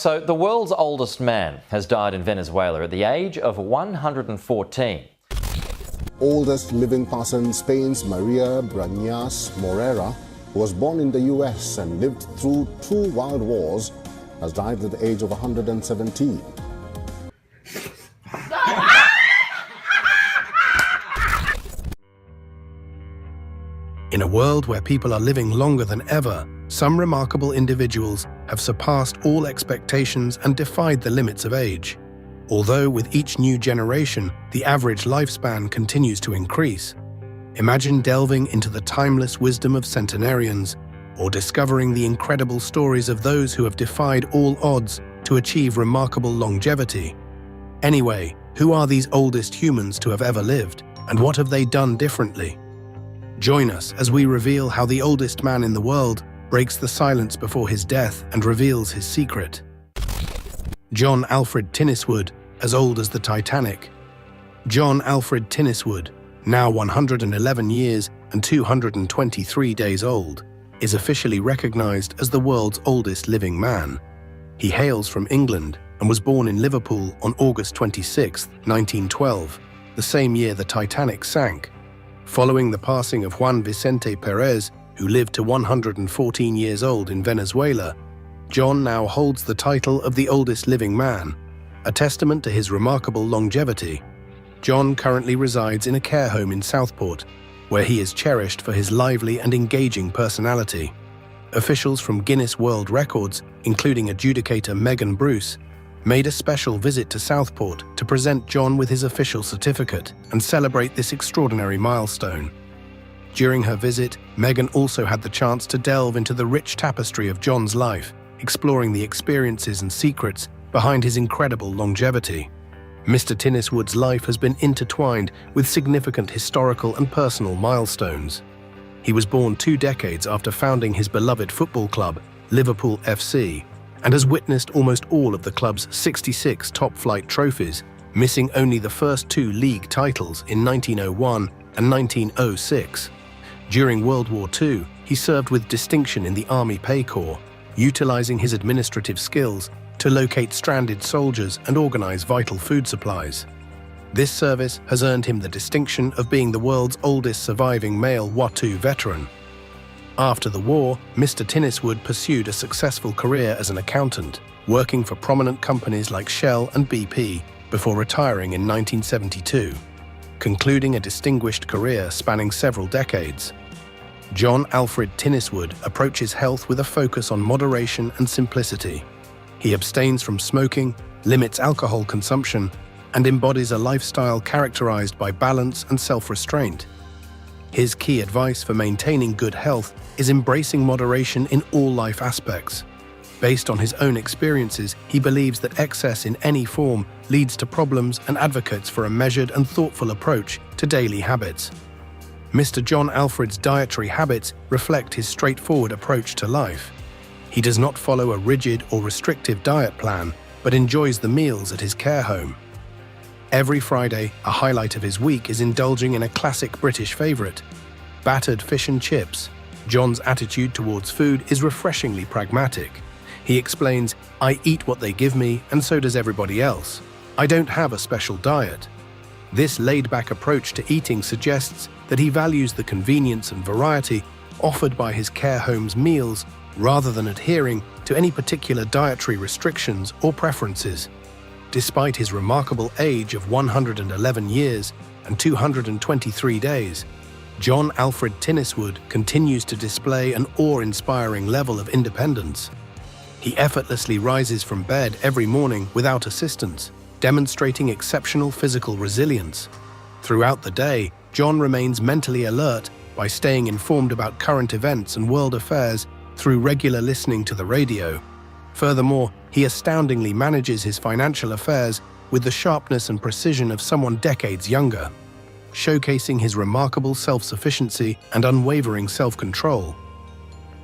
So, the world's oldest man has died in Venezuela at the age of 114. Oldest living person, Spain's Maria Brañas Morera, who was born in the US and lived through 2 world wars, has died at the age of 117. In a world where people are living longer than ever, some remarkable individuals have surpassed all expectations and defied the limits of age. Although with each new generation, the average lifespan continues to increase. Imagine delving into the timeless wisdom of centenarians, or discovering the incredible stories of those who have defied all odds to achieve remarkable longevity. Anyway, who are these oldest humans to have ever lived, and what have they done differently? Join us as we reveal how the oldest man in the world breaks the silence before his death and reveals his secret. John Alfred Tinniswood, as old as the Titanic. John Alfred Tinniswood, now 111 years and 223 days old, is officially recognized as the world's oldest living man. He hails from England and was born in Liverpool on August 26, 1912, the same year the Titanic sank. Following the passing of Juan Vicente Perez, who lived to 114 years old in Venezuela, John now holds the title of the oldest living man, a testament to his remarkable longevity. John currently resides in a care home in Southport, where he is cherished for his lively and engaging personality. Officials from Guinness World Records, including adjudicator Megan Bruce, made a special visit to Southport to present John with his official certificate and celebrate this extraordinary milestone. During her visit, Megan also had the chance to delve into the rich tapestry of John's life, exploring the experiences and secrets behind his incredible longevity. Mr. Tinniswood's life has been intertwined with significant historical and personal milestones. He was born 2 decades after founding his beloved football club, Liverpool FC, and has witnessed almost all of the club's 66 top-flight trophies, missing only the first 2 league titles in 1901 and 1906. During World War II, he served with distinction in the Army Pay Corps, utilizing his administrative skills to locate stranded soldiers and organize vital food supplies. This service has earned him the distinction of being the world's oldest surviving male WATU veteran. After the war, Mr. Tinniswood pursued a successful career as an accountant, working for prominent companies like Shell and BP before retiring in 1972, concluding a distinguished career spanning several decades. John Alfred Tinniswood approaches health with a focus on moderation and simplicity. He abstains from smoking, limits alcohol consumption, and embodies a lifestyle characterized by balance and self-restraint. His key advice for maintaining good health is embracing moderation in all life aspects. Based on his own experiences, he believes that excess in any form leads to problems and advocates for a measured and thoughtful approach to daily habits. Mr. John Alfred's dietary habits reflect his straightforward approach to life. He does not follow a rigid or restrictive diet plan, but enjoys the meals at his care home. Every Friday, a highlight of his week is indulging in a classic British favorite, battered fish and chips. John's attitude towards food is refreshingly pragmatic. He explains, "I eat what they give me, and so does everybody else. I don't have a special diet." This laid-back approach to eating suggests that he values the convenience and variety offered by his care home's meals rather than adhering to any particular dietary restrictions or preferences. Despite his remarkable age of 111 years and 223 days, John Alfred Tinniswood continues to display an awe-inspiring level of independence. He effortlessly rises from bed every morning without assistance, demonstrating exceptional physical resilience. Throughout the day, John remains mentally alert by staying informed about current events and world affairs through regular listening to the radio. Furthermore, he astoundingly manages his financial affairs with the sharpness and precision of someone decades younger, showcasing his remarkable self-sufficiency and unwavering self-control.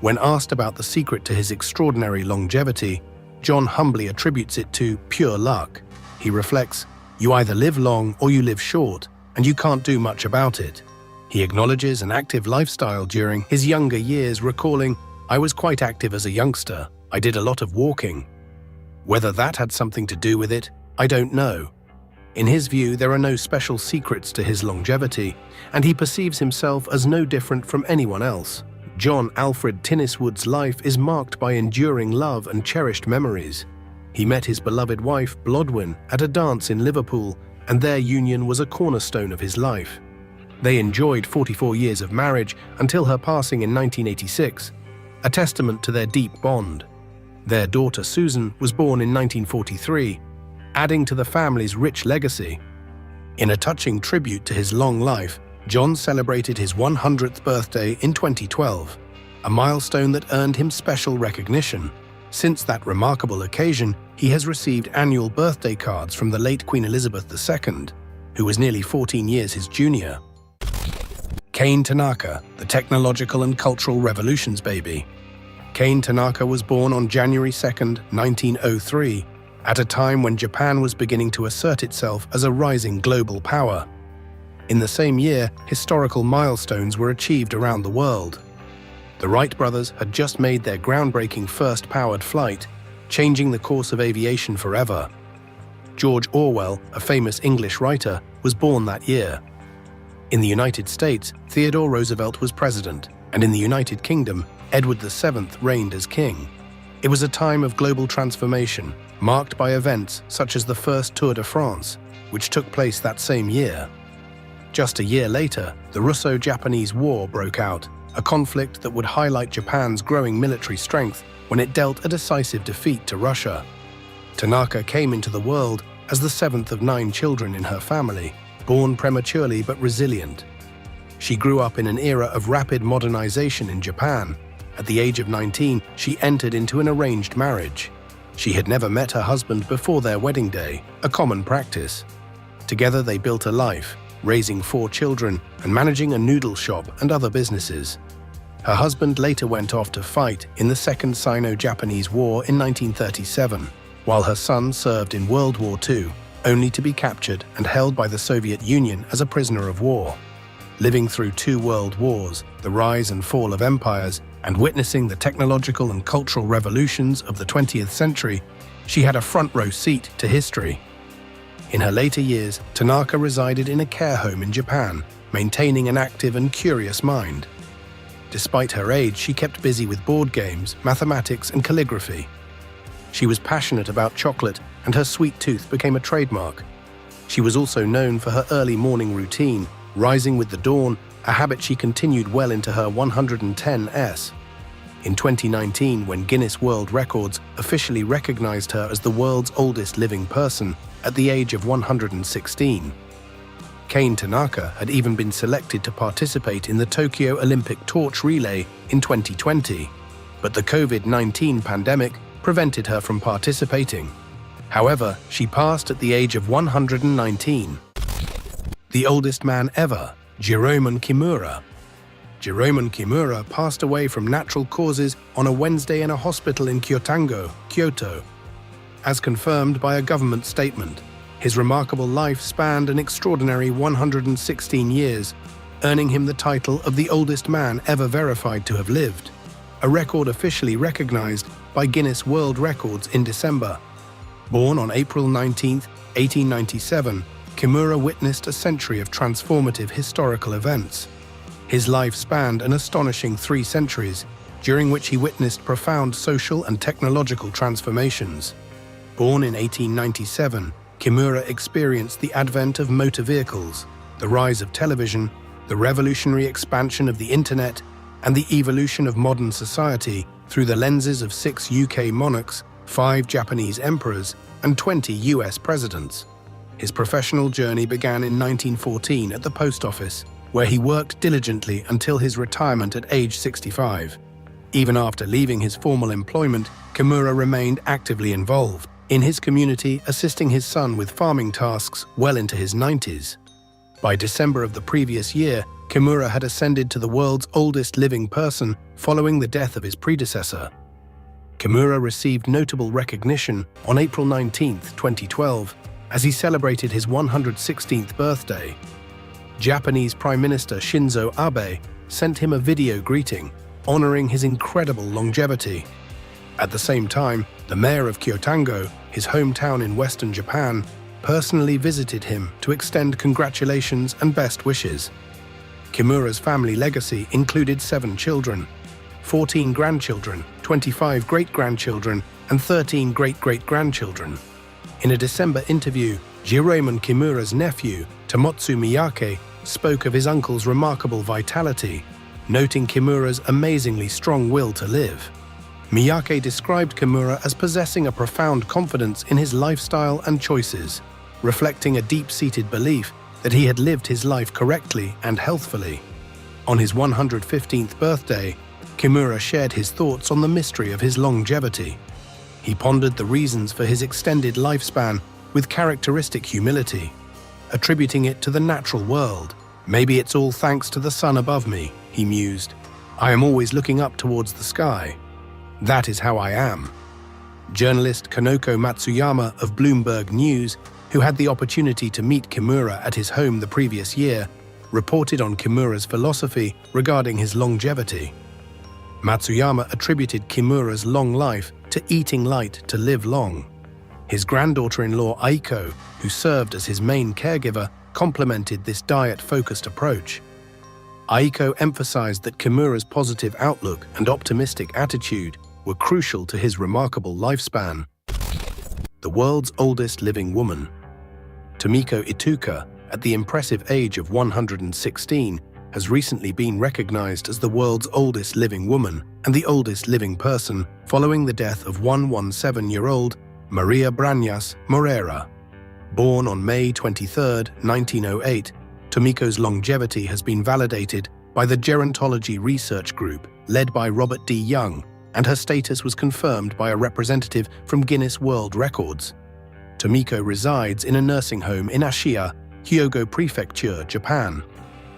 When asked about the secret to his extraordinary longevity, John humbly attributes it to pure luck. He reflects, "You either live long or you live short, and you can't do much about it." He acknowledges an active lifestyle during his younger years, recalling, "I was quite active as a youngster. I did a lot of walking." Whether that had something to do with it, I don't know. In his view, there are no special secrets to his longevity, and he perceives himself as no different from anyone else. John Alfred Tinniswood's life is marked by enduring love and cherished memories. He met his beloved wife, Blodwen, at a dance in Liverpool, and their union was a cornerstone of his life. They enjoyed 44 years of marriage until her passing in 1986, a testament to their deep bond. Their daughter Susan was born in 1943, adding to the family's rich legacy. In a touching tribute to his long life, John celebrated his 100th birthday in 2012, a milestone that earned him special recognition. Since that remarkable occasion, he has received annual birthday cards from the late Queen Elizabeth II, who was nearly 14 years his junior. Kane Tanaka, the technological and cultural revolution's baby. Kane Tanaka was born on January 2, 1903, at a time when Japan was beginning to assert itself as a rising global power. In the same year, historical milestones were achieved around the world. The Wright brothers had just made their groundbreaking first powered flight, changing the course of aviation forever. George Orwell, a famous English writer, was born that year. In the United States, Theodore Roosevelt was president, and in the United Kingdom, Edward VII reigned as king. It was a time of global transformation, marked by events such as the first Tour de France, which took place that same year. Just a year later, the Russo-Japanese War broke out, a conflict that would highlight Japan's growing military strength when it dealt a decisive defeat to Russia. Tanaka came into the world as the seventh of 9 children in her family, born prematurely but resilient. She grew up in an era of rapid modernization in Japan. At the age of 19, she entered into an arranged marriage. She had never met her husband before their wedding day, a common practice. Together they built a life, raising 4 children and managing a noodle shop and other businesses. Her husband later went off to fight in the Second Sino-Japanese War in 1937, while her son served in World War II, only to be captured and held by the Soviet Union as a prisoner of war. Living through 2 world wars, the rise and fall of empires, and witnessing the technological and cultural revolutions of the 20th century, she had a front-row seat to history. In her later years, Tanaka resided in a care home in Japan, maintaining an active and curious mind. Despite her age, she kept busy with board games, mathematics, and calligraphy. She was passionate about chocolate, and her sweet tooth became a trademark. She was also known for her early morning routine, rising with the dawn, a habit she continued well into her 110s. In 2019, when Guinness World Records officially recognized her as the world's oldest living person at the age of 116. Kane Tanaka had even been selected to participate in the Tokyo Olympic torch relay in 2020, but the COVID-19 pandemic prevented her from participating. However, she passed at the age of 119. The oldest man ever, Jérôme Kimura. Jérôme Kimura passed away from natural causes on a Wednesday in a hospital in Kyotango, Kyoto. As confirmed by a government statement, his remarkable life spanned an extraordinary 116 years, earning him the title of the oldest man ever verified to have lived, a record officially recognized by Guinness World Records in December. Born on April 19, 1897, Kimura witnessed a century of transformative historical events. His life spanned an astonishing 3 centuries, during which he witnessed profound social and technological transformations. Born in 1897, Kimura experienced the advent of motor vehicles, the rise of television, the revolutionary expansion of the internet, and the evolution of modern society through the lenses of 6 UK monarchs, 5 Japanese emperors, and 20 US presidents. His professional journey began in 1914 at the post office, where he worked diligently until his retirement at age 65. Even after leaving his formal employment, Kimura remained actively involved in his community, assisting his son with farming tasks well into his 90s. By December of the previous year, Kimura had ascended to the world's oldest living person following the death of his predecessor. Kimura received notable recognition on April 19, 2012, as he celebrated his 116th birthday. Japanese Prime Minister Shinzo Abe sent him a video greeting, honoring his incredible longevity. At the same time, the mayor of Kyotango, his hometown in western Japan, personally visited him to extend congratulations and best wishes. Kimura's family legacy included 7 children, 14 grandchildren, 25 great-grandchildren, and 13 great-great-grandchildren. In a December interview, Jiraemon Kimura's nephew, Tomotsu Miyake, spoke of his uncle's remarkable vitality, noting Kimura's amazingly strong will to live. Miyake described Kimura as possessing a profound confidence in his lifestyle and choices, reflecting a deep-seated belief that he had lived his life correctly and healthfully. On his 115th birthday, Kimura shared his thoughts on the mystery of his longevity. He pondered the reasons for his extended lifespan with characteristic humility, attributing it to the natural world. "Maybe it's all thanks to the sun above me," he mused. "I am always looking up towards the sky. That is how I am." Journalist Kanoko Matsuyama of Bloomberg News, who had the opportunity to meet Kimura at his home the previous year, reported on Kimura's philosophy regarding his longevity. Matsuyama attributed Kimura's long life to eating light to live long. His granddaughter-in-law Aiko, who served as his main caregiver, complemented this diet-focused approach. Aiko emphasized that Kimura's positive outlook and optimistic attitude were crucial to his remarkable lifespan. The world's oldest living woman. Tomiko Ituka, at the impressive age of 116, has recently been recognized as the world's oldest living woman and the oldest living person following the death of 117-year-old Maria Brañas Moreira. Born on May 23, 1908, Tomiko's longevity has been validated by the Gerontology Research Group led by Robert D. Young, and her status was confirmed by a representative from Guinness World Records. Tomiko resides in a nursing home in Ashiya, Hyogo Prefecture, Japan.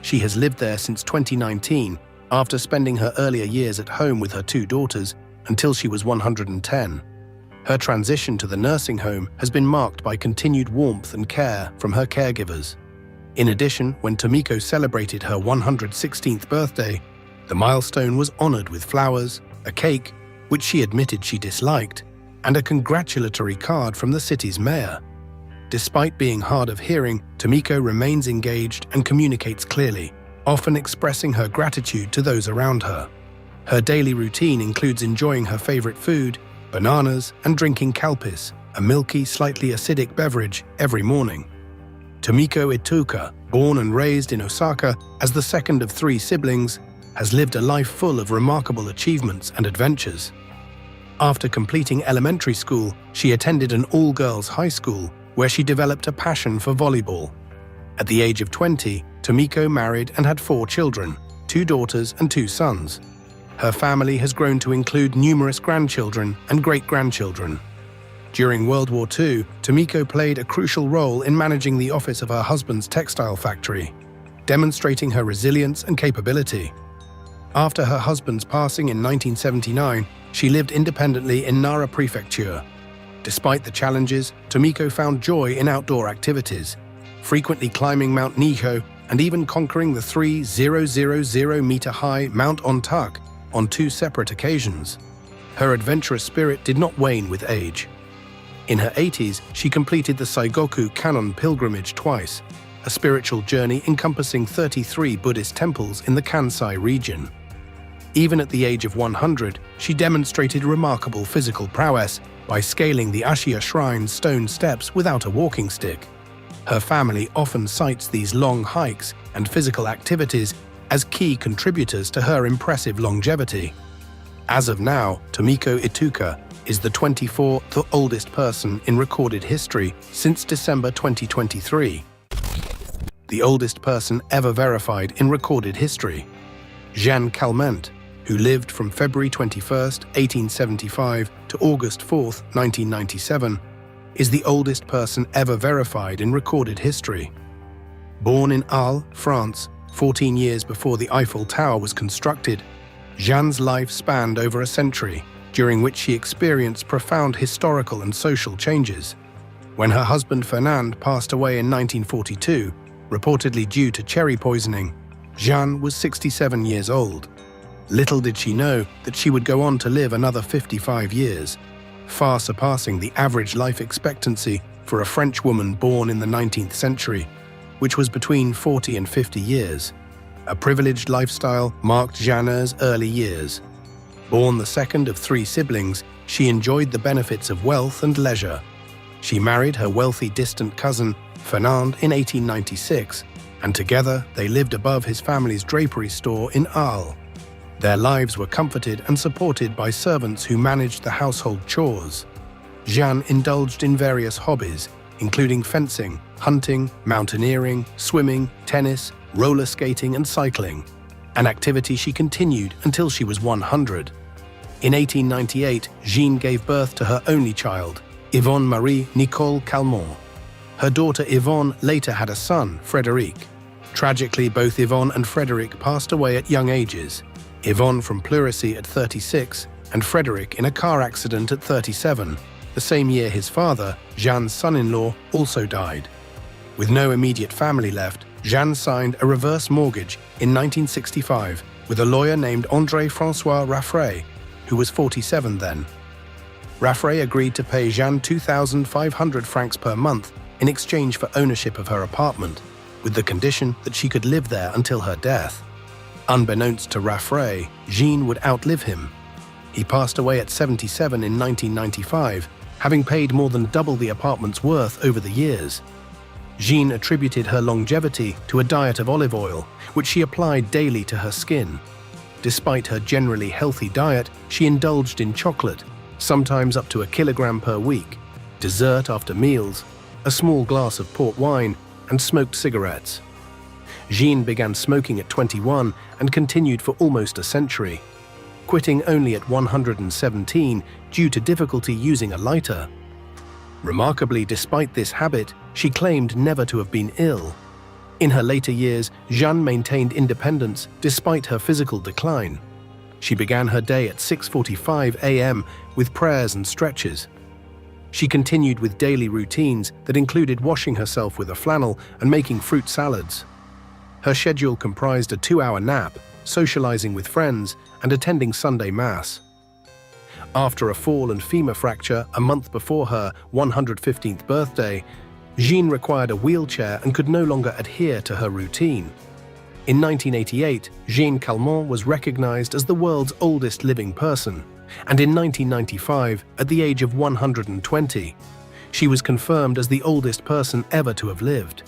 She has lived there since 2019 after spending her earlier years at home with her 2 daughters until she was 110. Her transition to the nursing home has been marked by continued warmth and care from her caregivers. In addition, when Tomiko celebrated her 116th birthday, the milestone was honored with flowers, a cake, which she admitted she disliked, and a congratulatory card from the city's mayor. Despite being hard of hearing, Tomiko remains engaged and communicates clearly, often expressing her gratitude to those around her. Her daily routine includes enjoying her favorite food, bananas, and drinking kalpis, a milky, slightly acidic beverage, every morning. Tomiko Ituka, born and raised in Osaka as the second of 3 siblings, has lived a life full of remarkable achievements and adventures. After completing elementary school, she attended an all-girls high school where she developed a passion for volleyball. At the age of 20, Tomiko married and had 4 children, 2 daughters and 2 sons. Her family has grown to include numerous grandchildren and great-grandchildren. During World War II, Tomiko played a crucial role in managing the office of her husband's textile factory, demonstrating her resilience and capability. After her husband's passing in 1979, she lived independently in Nara Prefecture. Despite the challenges, Tomiko found joy in outdoor activities, frequently climbing Mount Nijo and even conquering the 3,000-meter-high Mount Ontak on 2 separate occasions. Her adventurous spirit did not wane with age. In her 80s, she completed the Saigoku Kannon pilgrimage twice, a spiritual journey encompassing 33 Buddhist temples in the Kansai region. Even at the age of 100, she demonstrated remarkable physical prowess by scaling the Ashiya Shrine's stone steps without a walking stick. Her family often cites these long hikes and physical activities as key contributors to her impressive longevity. As of now, Tomiko Ituka is the 24th oldest person in recorded history since December 2023. The oldest person ever verified in recorded history. Jeanne Calment, who lived from February 21, 1875 to August 4, 1997, is the oldest person ever verified in recorded history. Born in Arles, France, 14 years before the Eiffel Tower was constructed, Jeanne's life spanned over a century, during which she experienced profound historical and social changes. When her husband Fernand passed away in 1942, reportedly due to cherry poisoning, Jeanne was 67 years old. Little did she know that she would go on to live another 55 years, far surpassing the average life expectancy for a French woman born in the 19th century, which was between 40 and 50 years. A privileged lifestyle marked Jeanne's early years. Born the second of 3 siblings, she enjoyed the benefits of wealth and leisure. She married her wealthy distant cousin, Fernand, in 1896, and together they lived above his family's drapery store in Arles. Their lives were comforted and supported by servants who managed the household chores. Jeanne indulged in various hobbies, including fencing, hunting, mountaineering, swimming, tennis, roller skating and cycling, an activity she continued until she was 100. In 1898, Jeanne gave birth to her only child, Yvonne Marie Nicole Calment. Her daughter Yvonne later had a son, Frédéric. Tragically, both Yvonne and Frédéric passed away at young ages, Yvonne from pleurisy at 36 and Frédéric in a car accident at 37, the same year his father, Jeanne's son-in-law, also died. With no immediate family left, Jeanne signed a reverse mortgage in 1965 with a lawyer named André-François Raffray, who was 47 then. Raffray agreed to pay Jeanne 2,500 francs per month in exchange for ownership of her apartment, with the condition that she could live there until her death. Unbeknownst to Raffray, Jeanne would outlive him. He passed away at 77 in 1995, having paid more than double the apartment's worth over the years. Jeanne attributed her longevity to a diet of olive oil, which she applied daily to her skin. Despite her generally healthy diet, she indulged in chocolate, sometimes up to 1 kilogram per week, dessert after meals, a small glass of port wine, and smoked cigarettes. Jeanne began smoking at 21 and continued for almost a century, quitting only at 117 due to difficulty using a lighter. Remarkably, despite this habit, she claimed never to have been ill. In her later years, Jeanne maintained independence despite her physical decline. She began her day at 6:45 a.m. with prayers and stretches. She continued with daily routines that included washing herself with a flannel and making fruit salads. Her schedule comprised a 2-hour nap, socializing with friends, and attending Sunday Mass. After a fall and femur fracture a month before her 115th birthday, Jeanne required a wheelchair and could no longer adhere to her routine. In 1988, Jeanne Calment was recognized as the world's oldest living person, and in 1995, at the age of 120, she was confirmed as the oldest person ever to have lived.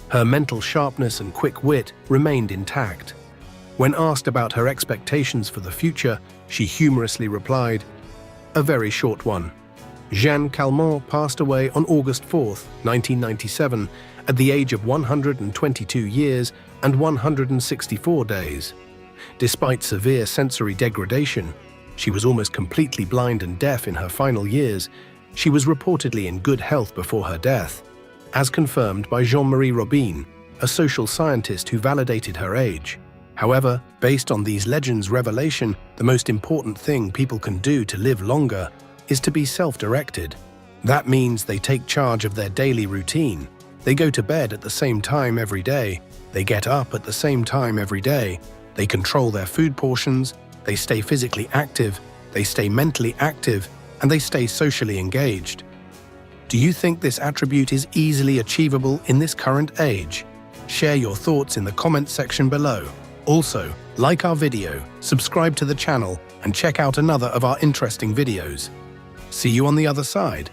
Her mental sharpness and quick wit remained intact. When asked about her expectations for the future, she humorously replied, "A very short one." Jeanne Calment passed away on August 4, 1997, at the age of 122 years and 164 days. Despite severe sensory degradation, she was almost completely blind and deaf in her final years. She was reportedly in good health before her death, as confirmed by Jean-Marie Robin, a social scientist who validated her age. However, based on these legends' revelation, the most important thing people can do to live longer is to be self-directed. That means they take charge of their daily routine. They go to bed at the same time every day. They get up at the same time every day. They control their food portions. They stay physically active. They stay mentally active. And they stay socially engaged. Do you think this attribute is easily achievable in this current age? Share your thoughts in the comments section below. Also, like our video, subscribe to the channel, and check out another of our interesting videos. See you on the other side.